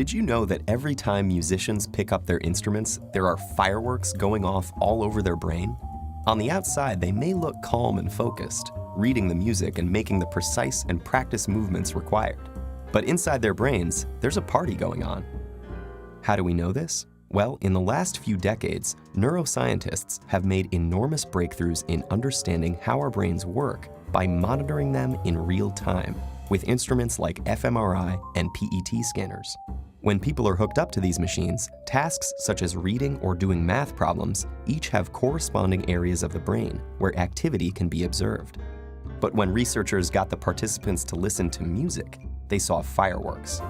Did you know that every time musicians pick up their instruments, there are fireworks going off all over their brain? On the outside, they may look calm and focused, reading the music and making the precise and practiced movements required. But inside their brains, there's a party going on. How do we know this? Well, in the last few decades, neuroscientists have made enormous breakthroughs in understanding how our brains work by monitoring them in real time with instruments like fMRI and PET scanners. When people are hooked up to these machines, tasks such as reading or doing math problems each have corresponding areas of the brain where activity can be observed. But when researchers got the participants to listen to music, they saw fireworks.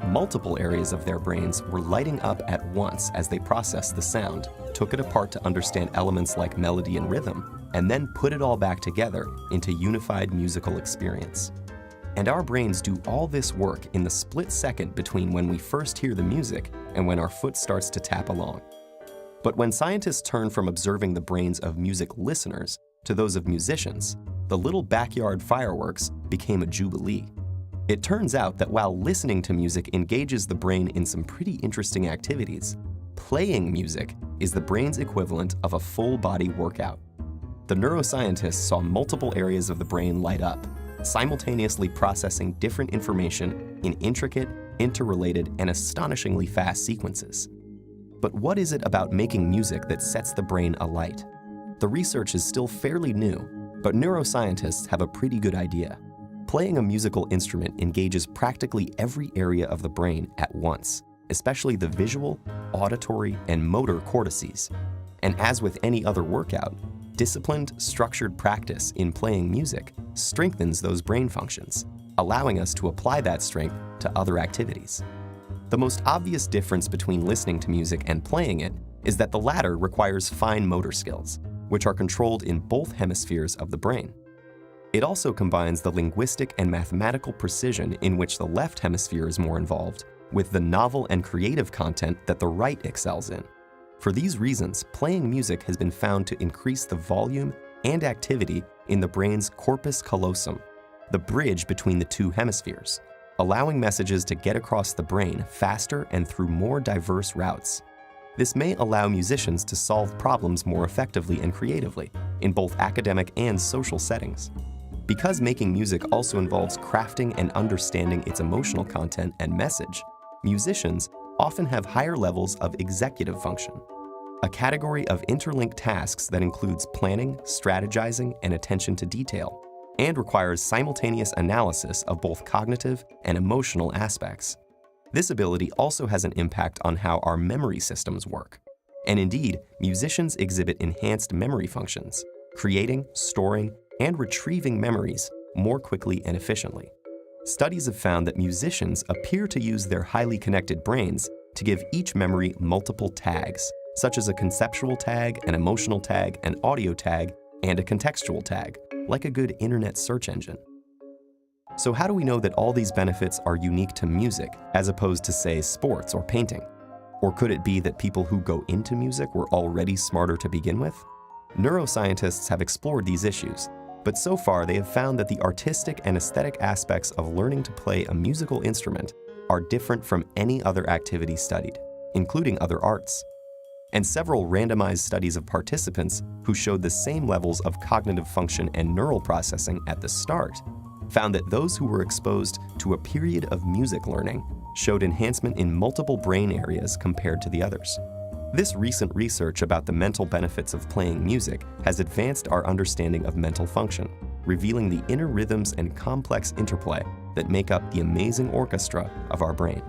Multiple areas of their brains were lighting up at once as they processed the sound, took it apart to understand elements like melody and rhythm, and then put it all back together into unified musical experience. And our brains do all this work in the split second between when we first hear the music and when our foot starts to tap along. But when scientists turn from observing the brains of music listeners to those of musicians, the little backyard fireworks became a jubilee. It turns out that while listening to music engages the brain in some pretty interesting activities, playing music is the brain's equivalent of a full-body workout. The neuroscientists saw multiple areas of the brain light up, simultaneously processing different information in intricate, interrelated, and astonishingly fast sequences. But what is it about making music that sets the brain alight? The research is still fairly new, but neuroscientists have a pretty good idea. Playing a musical instrument engages practically every area of the brain at once, especially the visual, auditory, and motor cortices. And as with any other workout, disciplined, structured practice in playing music strengthens those brain functions, allowing us to apply that strength to other activities. The most obvious difference between listening to music and playing it is that the latter requires fine motor skills, which are controlled in both hemispheres of the brain. It also combines the linguistic and mathematical precision in which the left hemisphere is more involved, with the novel and creative content that the right excels in. For these reasons, playing music has been found to increase the volume and activity in the brain's corpus callosum, the bridge between the two hemispheres, allowing messages to get across the brain faster and through more diverse routes. This may allow musicians to solve problems more effectively and creatively in both academic and social settings. Because making music also involves crafting and understanding its emotional content and message, musicians often have higher levels of executive function, a category of interlinked tasks that includes planning, strategizing, and attention to detail, and requires simultaneous analysis of both cognitive and emotional aspects. This ability also has an impact on how our memory systems work. And indeed, musicians exhibit enhanced memory functions, creating, storing, and retrieving memories more quickly and efficiently. Studies have found that musicians appear to use their highly connected brains to give each memory multiple tags, such as a conceptual tag, an emotional tag, an audio tag, and a contextual tag, like a good internet search engine. So how do we know that all these benefits are unique to music, as opposed to, say, sports or painting? Or could it be that people who go into music were already smarter to begin with? Neuroscientists have explored these issues, but so far they have found that the artistic and aesthetic aspects of learning to play a musical instrument are different from any other activity studied, including other arts. And several randomized studies of participants who showed the same levels of cognitive function and neural processing at the start found that those who were exposed to a period of music learning showed enhancement in multiple brain areas compared to the others. This recent research about the mental benefits of playing music has advanced our understanding of mental function, revealing the inner rhythms and complex interplay that make up the amazing orchestra of our brain.